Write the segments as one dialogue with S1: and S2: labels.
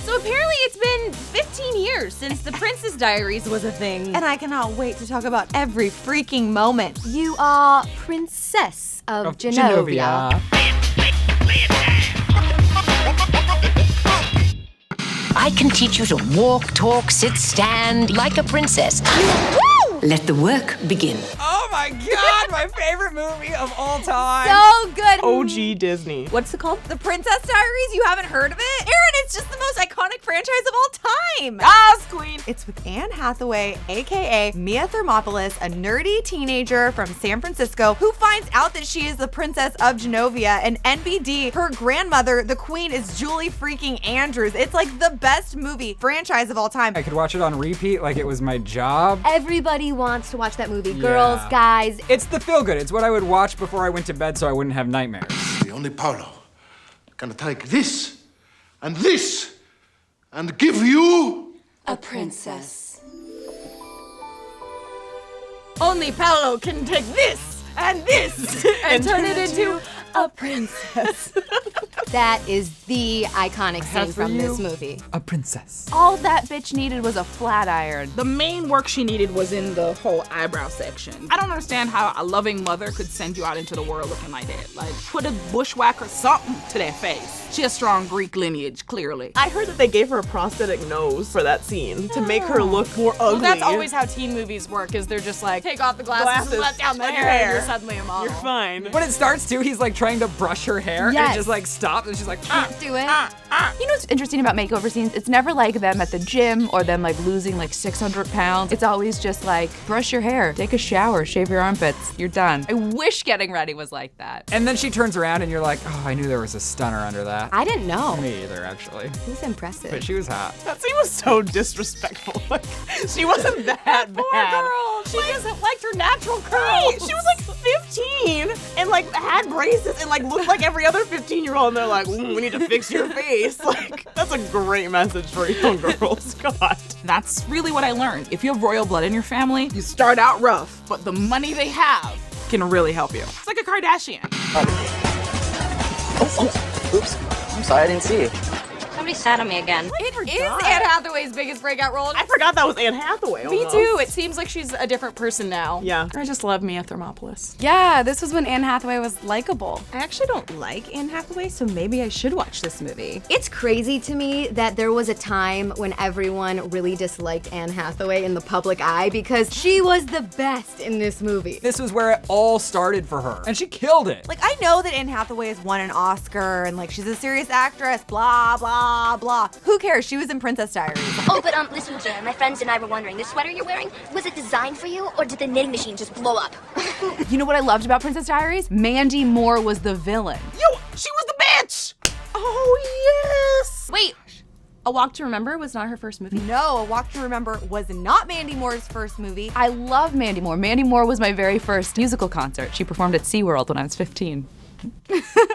S1: So apparently it's been 15 years since the Princess Diaries was a thing.
S2: And I cannot wait to talk about every freaking moment.
S3: You are Princess of Genovia.
S4: I can teach you to walk, talk, sit, stand like a princess. Let the work begin.
S5: Oh my God, my favorite movie of all time.
S2: So good.
S6: OG Disney.
S2: What's it called? The Princess Diaries? You haven't heard of it? Aaron, it's just the most iconic franchise of all time.
S6: Yes, queen.
S2: It's with Anne Hathaway, aka Mia Thermopolis, a nerdy teenager from San Francisco who finds out that she is the Princess of Genovia, and NBD, her grandmother, the queen, is Julie freaking Andrews. It's like the best movie franchise of all time.
S5: I could watch it on repeat like it was my job.
S3: Everybody wants to watch that movie. Girls, guys.
S5: It's the feel-good. It's what I would watch before I went to bed so I wouldn't have nightmares.
S7: The only Paolo gonna take this and give you
S4: A princess.
S1: Only Paolo can take this and turn it into a princess.
S3: That is the iconic scene from this movie.
S5: A princess.
S1: All that bitch needed was a flat iron.
S6: The main work she needed was in the whole eyebrow section. I don't understand how a loving mother could send you out into the world looking like that. Like, put a bushwhacker something to their face. She has strong Greek lineage, clearly.
S8: I heard that they gave her a prosthetic nose for that scene to make her look more ugly.
S1: Well, that's always how teen movies work, is they're just like, take off the glasses and let down the hair, and you're suddenly a model.
S8: You're fine.
S5: When it starts too, he's like trying to brush her hair and it just like stops and she's like,
S3: Can't do it.
S1: You know what's interesting about makeover scenes? It's never like them at the gym or them like losing like 600 pounds. It's always just like, brush your hair, take a shower, shave your armpits, you're done. I wish getting ready was like that.
S5: and then she turns around and you're like, oh, I knew there was a stunner under that.
S3: I didn't know.
S5: Me either, actually.
S3: It was impressive.
S5: But she was hot.
S8: That scene was so disrespectful. Like, she wasn't that bad.
S1: Poor girl, she doesn't like her natural curls.
S8: Right. She was like 15 and like had braces and like looked like every other 15-year-old, and they're like, we need to fix your face. Like, that's a great message for young girls. God.
S6: That's really what I learned. If you have royal blood in your family, you start out rough, but the money they have can really help you. It's like a Kardashian.
S9: Oops. I'm sorry, I didn't see you.
S4: Somebody sat on me again.
S1: It is Anne Hathaway's biggest breakout role.
S8: I forgot that was Anne Hathaway.
S1: Me
S8: almost.
S1: too. It seems like she's a different person now.
S8: Yeah.
S6: I just love Mia Thermopolis.
S10: Yeah, this was when Anne Hathaway was likable.
S2: I actually don't like Anne Hathaway, so maybe I should watch this movie.
S3: It's crazy to me that there was a time when everyone really disliked Anne Hathaway in the public eye because she was the best in this movie.
S5: This was where it all started for her. And she killed it.
S2: Like, I know that Anne Hathaway has won an Oscar and like she's a serious actress, blah, blah, blah. Who cares? She was in Princess Diaries.
S11: Oh, but listen, Jan, my friends and I were wondering, this sweater you're wearing, was it designed for you, or did the knitting machine just blow up?
S1: You know what I loved about Princess Diaries? Mandy Moore was the villain.
S6: Yo, she was the bitch! Oh, yes!
S1: Wait, A Walk to Remember was not her first movie?
S2: No, A Walk to Remember was not Mandy Moore's first movie.
S1: I love Mandy Moore. Mandy Moore was my very first musical concert. She performed at SeaWorld when I was 15.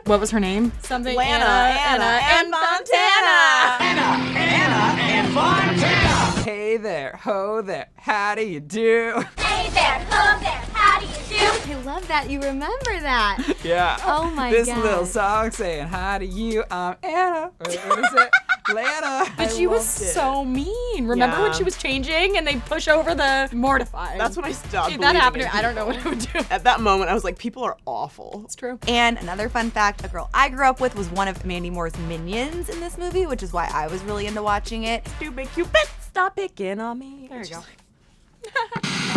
S6: What was her name?
S1: Something
S2: Anna and Montana.
S7: Anna and Fontana.
S5: Hey there, ho there, how do you do?
S11: Hey there, ho there, how do you do?
S3: I love that you remember that.
S5: Yeah.
S3: Oh my
S5: This
S3: God.
S5: little song saying hi to you, I'm Anna. What is it? Lana.
S1: But she was so mean. Remember when she was changing and they push over the mortified?
S8: That's when I stopped.
S1: If that happened,
S8: believing in
S1: I don't know what
S8: people.
S1: I would do.
S8: At that moment, I was like, people are awful.
S1: It's true.
S2: And another fun fact, a girl I grew up with was one of Mandy Moore's minions in this movie, which is why I was really into watching it.
S8: Stupid Cupid.
S2: Stop picking on me.
S1: There you go.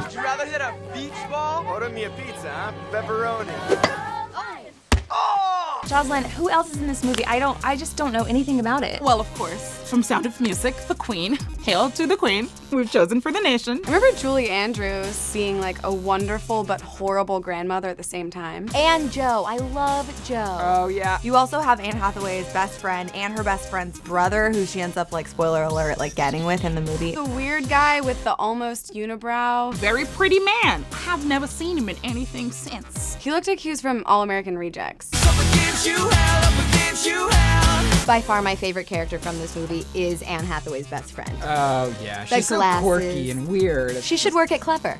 S9: Would you rather hit a beach ball? Order me a pizza, huh? Pepperoni.
S1: Jocelyn, who else is in this movie? I just don't know anything about it.
S6: Well, of course, from Sound of Music, the Queen. Hail to the Queen, we've chosen for the nation.
S10: I remember Julie Andrews being like a wonderful but horrible grandmother at the same time.
S3: And Joe. I love Joe.
S5: Oh, yeah.
S2: You also have Anne Hathaway's best friend and her best friend's brother, who she ends up, like, spoiler alert, like getting with in the movie.
S10: The weird guy with the almost unibrow.
S6: Very pretty man. I have never seen him in anything since.
S10: He looked like he was from All American Rejects.
S3: By far my favorite character from this movie is Anne Hathaway's best friend.
S5: Oh, yeah. She's so
S3: glasses.
S5: quirky and weird.
S3: She should work at Clevver.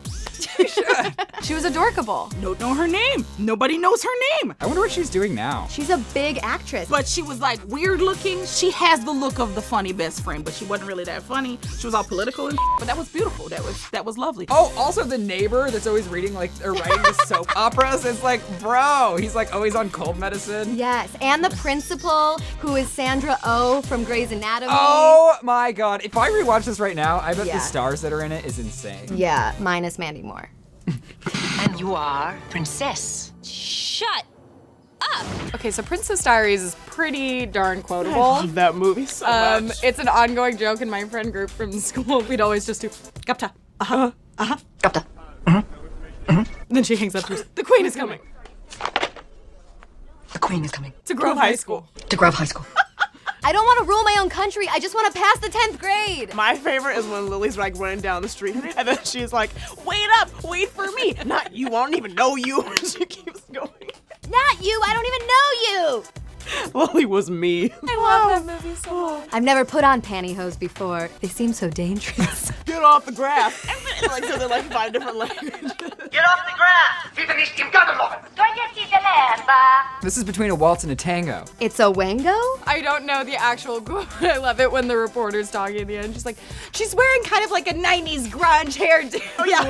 S1: She was adorkable.
S6: Don't know her name. Nobody knows her name.
S5: I wonder what she's doing now.
S3: She's a big actress.
S6: But she was like weird looking. She has the look of the funny best friend, but she wasn't really that funny. She was all political and but that was beautiful. That was lovely.
S5: Oh, also the neighbor that's always reading like or writing the soap operas. It's like, bro, he's like always on cold medicine.
S3: Yes, and the principal, who is Sandra Oh from Grey's Anatomy.
S5: Oh my God! If I rewatch this right now, I bet the stars that are in it is insane.
S3: Yeah, minus Mandy Moore.
S4: And you are Princess.
S10: Shut up. Okay, so Princess Diaries is pretty darn quotable.
S8: I love that movie so much.
S10: It's an ongoing joke in my friend group from school. We'd always just do Gupta.
S4: Gupta.
S10: And then she hangs up to us. The Queen is coming.
S4: The Queen is coming.
S10: To Grove High School.
S4: To Grove High School.
S3: I don't want to rule my own country. I just want to pass the 10th grade.
S8: My favorite is when Lily's like running down the street and then she's like, wait up, wait for me. Not you, I don't even know you. And she keeps going.
S3: Not you, I don't even know you.
S8: Lily was me.
S10: I love that movie so much.
S3: I've never put on pantyhose before. They seem so dangerous.
S8: Get off the grass. And like, so they're like 5 different languages.
S7: Get off the grass! Wie bin ich im Garten machen?
S5: This is between a waltz and a tango.
S3: It's a wango?
S10: I don't know the actual quote. I love it when the reporter's talking at the end. She's like, she's wearing kind of like a 90s grunge hairdo.
S8: Oh, yeah.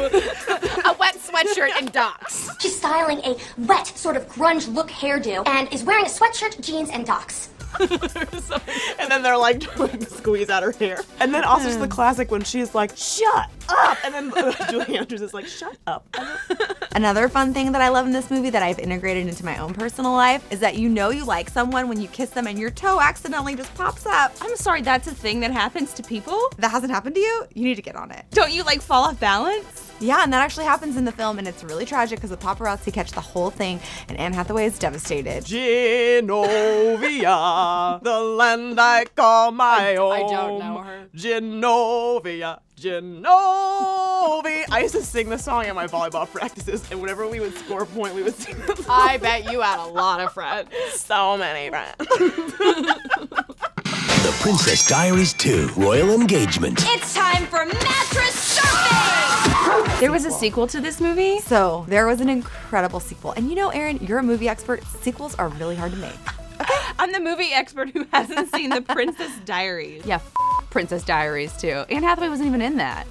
S10: A wet sweatshirt and docks.
S11: She's styling a wet, sort of grunge look hairdo and is wearing a sweatshirt, jeans, and docks.
S8: And then they're like trying to squeeze out her hair. And then also just the classic when she's like, shut up. And then Julie Andrews is like, shut up.
S2: Another fun thing that I love in this movie that I've integrated into my own personal life is that you know you like someone when you kiss them and your toe accidentally just pops up.
S1: I'm sorry, that's a thing that happens to people?
S2: That hasn't happened to you? You need to get on it.
S1: Don't you like fall off balance?
S2: Yeah, and that actually happens in the film, and it's really tragic because the paparazzi catch the whole thing, and Anne Hathaway is devastated.
S8: Genovia, the land I call my own.
S10: I don't know her.
S8: Genovia, Genovia. I used to sing the song at my volleyball practices, and whenever we would score a point, we would sing the song.
S10: I bet you had a lot of friends.
S8: So many friends.
S12: The Princess Diaries 2 Royal Engagement.
S11: It's time for mattress surfing!
S1: There was a sequel to this movie?
S2: So, there was an incredible sequel. And you know, Erin, you're a movie expert. Sequels are really hard to make.
S1: I'm the movie expert who hasn't seen The Princess Diaries. Yeah, Princess Diaries too. Anne Hathaway wasn't even in that.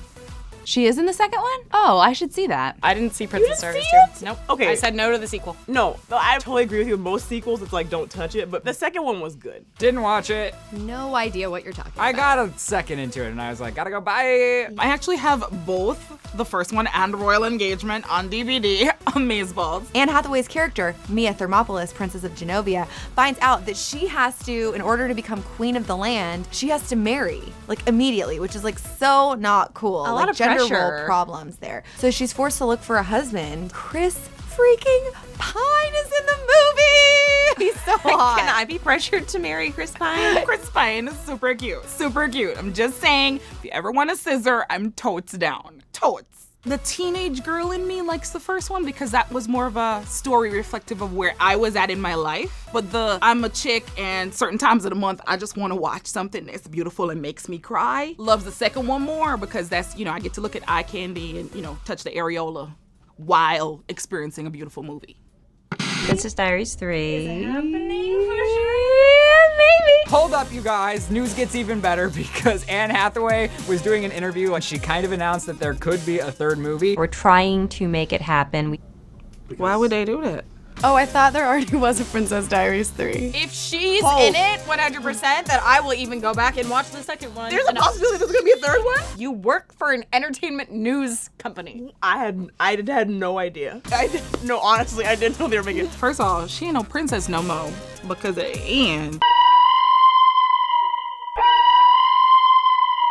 S1: She is in the second one? Oh, I should see that.
S10: I didn't see Princess Diaries too. Nope.
S8: Okay.
S10: I said no to the sequel.
S8: No, I totally agree with you. Most sequels, it's like, don't touch it. But the second one was good.
S5: Didn't watch it.
S3: No idea what you're talking about.
S5: I got a second into it and I was like, gotta go, bye.
S6: I actually have both the first one and Royal Engagement on DVD. Amazeballs.
S2: Anne Hathaway's character, Mia Thermopolis, Princess of Genovia, finds out that she has to, in order to become queen of the land, she has to marry, like immediately, which is like so not cool.
S1: A lot of
S2: gender
S1: pressure.
S2: role problems there. So she's forced to look for a husband. Chris freaking Pine is in the movie! He's so hot.
S1: Can I be pressured to marry Chris Pine?
S6: Chris Pine is super cute. Super cute. I'm just saying, if you ever want a scissor, I'm totes down. Totes. The teenage girl in me likes the first one because that was more of a story reflective of where I was at in my life. But I'm a chick and certain times of the month, I just want to watch something that's beautiful and makes me cry. Loves the second one more because that's, I get to look at eye candy and, touch the areola while experiencing a beautiful movie.
S13: Princess Diaries 3.
S5: Hold up, you guys. News gets even better because Anne Hathaway was doing an interview and she kind of announced that there could be a third movie.
S13: We're trying to make it happen.
S6: Why would they do that?
S10: Oh, I thought there already was a Princess Diaries 3. If she's in it 100%, then I will even go back and watch the second one.
S8: There's a possibility there's gonna be a third one?
S10: You work for an entertainment news company.
S8: I had no idea. Honestly, I didn't know they were making it.
S6: First of all, she ain't no princess no more because at the end,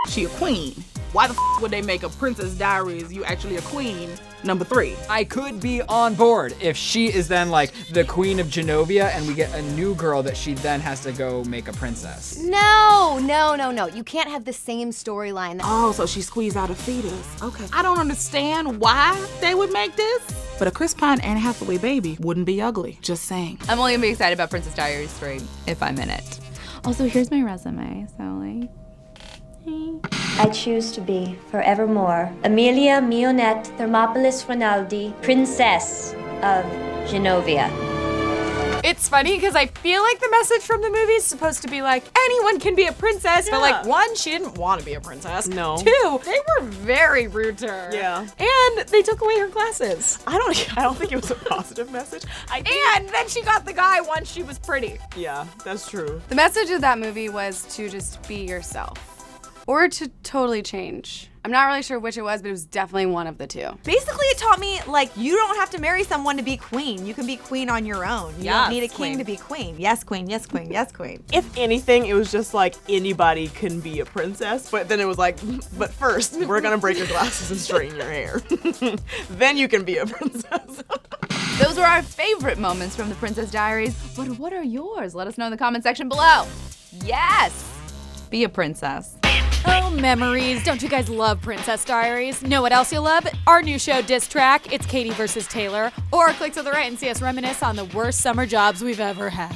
S6: she a queen. Why the would they make a Princess Diaries you actually a queen number 3?
S5: I could be on board if she is then like the queen of Genovia and we get a new girl that she then has to go make a princess.
S3: No. You can't have the same storyline.
S6: Oh, so she squeezed out a fetus. Okay. I don't understand why they would make this, but a Chris Pine Anne Hathaway baby wouldn't be ugly. Just saying.
S1: I'm only gonna be excited about Princess Diaries 3 if I'm in it. Also, here's my resume, so like.
S14: I choose to be, forevermore, Amelia Mionette Thermopolis Rinaldi, Princess of Genovia.
S10: It's funny because I feel like the message from the movie is supposed to be like, anyone can be a princess, but like, one, she didn't want to be a princess.
S8: No.
S10: Two, they were very rude to her.
S8: Yeah.
S10: And they took away her glasses.
S8: I don't think it was a positive message.
S10: And then she got the guy once she was pretty.
S8: Yeah, that's true.
S15: The message of that movie was to just be yourself. Or to totally change. I'm not really sure which it was, but it was definitely one of the two.
S2: Basically, it taught me, like, you don't have to marry someone to be queen. You can be queen on your own. You don't need a king to be queen. Yes, queen, yes, queen, yes, queen.
S8: If anything, it was just like anybody can be a princess, but then it was like, but first, we're gonna break your glasses and straighten your hair. Then you can be a princess.
S1: Those were our favorite moments from the Princess Diaries, but what are yours? Let us know in the comment section below. Yes! Be a princess.
S16: Oh, memories. Don't you guys love Princess Diaries? Know what else you'll love? Our new show, Diss Track. It's Katie versus Taylor. Or click to the right and see us reminisce on the worst summer jobs we've ever had.